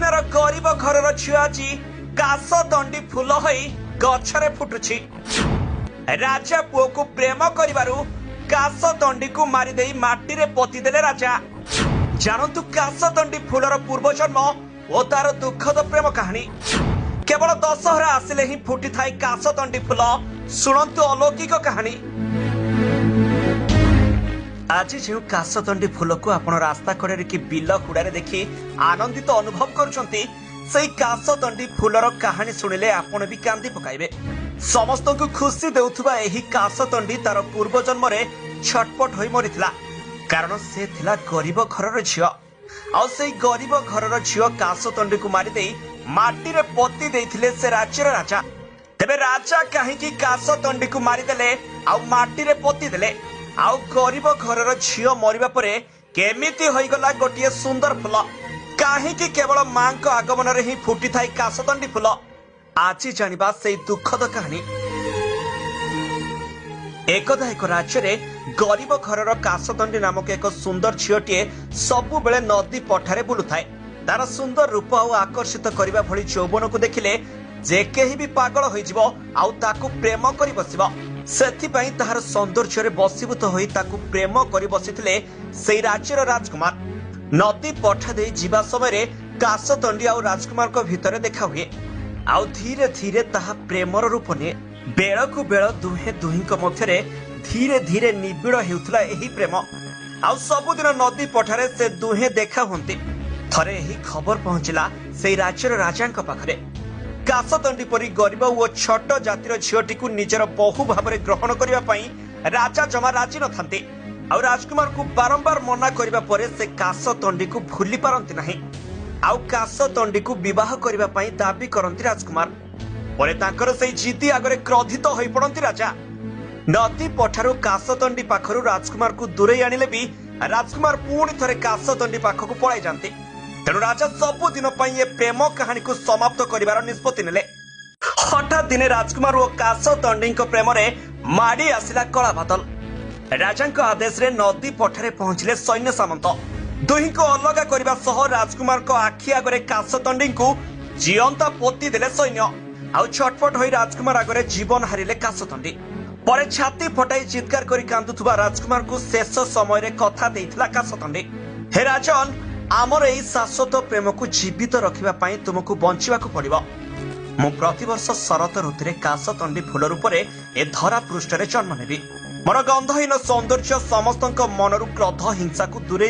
सबुदिनर गरीब घर झियो आज काश दंडी फूल होई गछरे फुटुछि। राजा पुओ को प्रेम करिबारु काश दंडी को मारी देई माटी रे पोती देले राजा। जानतु काश दंडी फूलर पूर्व जन्म ओ तार दुखद प्रेम कहानी। केवल दशहरा आसिले ही फुटी थाई काश दंडी फूल। शुणंतु अलौकिक कहानी। आज जो काशदंडी फूल को आपण रास्ता कड़े कि बिल हुड़ारे देखि आनंदित अनुभव करुछंती, सेई काशदंडी फूलर कहानी सुनिले आपण भी कांदी पकाइबे। समस्त को खुशी देउथुबा एही काशदंडी तार पूर्व जन्म रे छटपट होई मरिथिला, कारण से थिला गरीब घरर झियो। आ सेई गरीब घरर झियो काशदंडी को मारी देई माटी रे पोती देइथिले से राज्यर राजा। तेबे राजा काहेकि काशदंडी को मारी देले आ माटी रे पोती देले? आउ गरीब घरर झियो मरिबा परे केमिति होइगला गोटिए सुंदर फूल? काहेकि केवल मां को आगमन रे ही फुटी थाई काशदंडी फूल? आज जानिबा सेई दुखद कहानी। एकदा एक राज्य रे गरीब घरर काशदंडी नामक एक सुंदर झियोटिए सबु बेले नदी पठारे बुलुथाए। तार सुंदर रूप आ आकर्षित करिबा भली यौवन को देखिले जे केही भी पागल होइजिबो आउ ताकू प्रेम करि बसिबो। सेथिपाई ताहार सौंदर्य रे बसीभूत होई ताकू प्रेम करि बसिथिले सेई राज्यर राजकुमार। नदी पठा दे जीवा समय रे काशदंडी आउ राजकुमार को भितरे देखा हुए। आउ धीरे धीरे ताहा प्रेमर रूप ने बेଳ को बेଳ दुहे दुहिंक मध्यरे धीरे धीरे निबिड़ हेउथला एही प्रेम। आउ सबुदिन नदी पठारे से दुहे देखा हुंती। थरे एही खबर पहुंचिला सेई राज्यर राजांक पाखरे। काशदंडी परी गरीब ओ छोट जातिर झियोटी को निजर बहु भाव ग्रहण करने राजा जमा राजी नथांती। आउ राजकुमार को बारंबार मना करबा परे से काशदंडी को भूली पारंती नहीं। आउ काशदंडी को विवाह करबा पई दाबी करंती राजकुमार। परे तांकर सेई जिद्दी आगरे क्रोधित होई पड़ंती राजा। नदी पठारु काशदंडी पाखरु राजकुमार को दूरे आनिले भी राजकुमार पुणी थरे काशदंडी पाखकु पळाई जांती। तेणु राजा सबु दिन ये प्रेम कहानी को समाप्त करिवार निष्पत्ति नेले। हठात दिने राजकुमार और काशदंडी प्रेम रे माड़ी आसिला कला बादल। राजांक आदेश रे नदी पठारे पहुंचिले सैन्य सामंत। दुही को अलगा करबा सह राजकुमार को आखि आगरे काशदंडी को जीवंता पोती देले सैन्य। आउ छटपट होई राजकुमार आगरे जीवन हारिले काशदंडी। परे छाती फटाई चित्कार करी कांदुथुबा राजकुमार को शेष समय रे कथा देइथिला काशदंडी। हे राजन, आमर एई शाश्वत प्रेम को जीवित रखिबा पई तुमको बंचिबाकू पड़िबो। मु प्रतिवर्ष शरत ऋतुरे काशदंडी फूल रूपरे ए धरा पृष्ठरे जन्म नेबी। मोर गंधहीन सौंदर्य समस्तक मनरु क्रोध हिंसा को दूरे